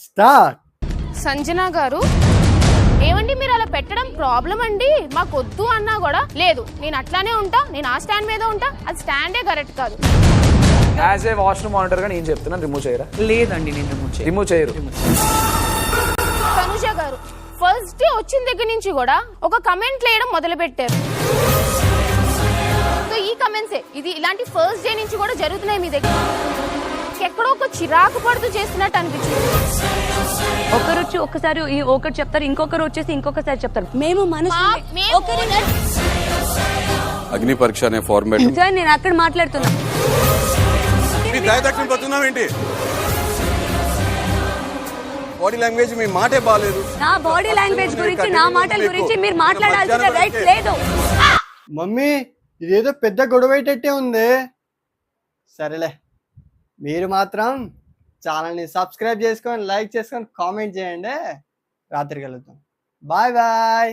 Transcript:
Start. Sanjana గారు, ఏమండి మీరు అలా పెట్టడం ప్రాబ్లం అండి, మాకు వద్దు అన్నా కూడా లేదు, నేను అట్లానే ఉంటా, నేను ఆ స్టాండ్ మీద ఉంటా, అది స్టాండే కరెక్ట్ కాదు. యాజ్ ఏ వాష్రూమ్ మానిటర్ గా నేను చెప్తున్నాను, రిమూవ్ చేయరా? లేదండి, నేను రిమూవ్ చేయరు. తనుజ గారు, ఫస్ట్ డే వచ్చిన దగ్గర నుంచి కూడా ఒక కమెంట్ వేయడం మొదలు పెట్టారు. సో ఈ కమెంట్సే ఇది ఇలాంటి ఫస్ట్ డే నుంచి కూడా జరుగుతున్నాయి మీ దగ్గర. ఎక్కడో ఒక చిరాకు పడుతూ చేస్తున్నట్టు అనిపించింది. ఒకరు వచ్చి ఒకసారి ఒకటి చెప్తారు, ఇంకొకరు వచ్చేసి ఇంకొకసారి చెప్తారు. మేము అగ్ని పరీక్ష అనే ఫార్మాట్ సార్, నేను అక్కడ మాట్లాడుతున్నా. ఏంటి బాడీ లాంగ్వేజ్ మీ మాటే బాగాలేదు. నా బాడీ లాంగ్వేజ్ గురించి, నా మాటల గురించి మీరు మాట్లాడాల్సిన రైట్ లేదు. మమ్మీ ఇదేదో పెద్ద గొడవైటట్టే ఉంది. సరేలే, మీరు మాత్రం ఛానల్ని సబ్స్క్రైబ్ చేసుకొని, లైక్ చేసుకొని, కామెంట్ చేయండి. రాత్రి కలుద్దాం. Bye bye.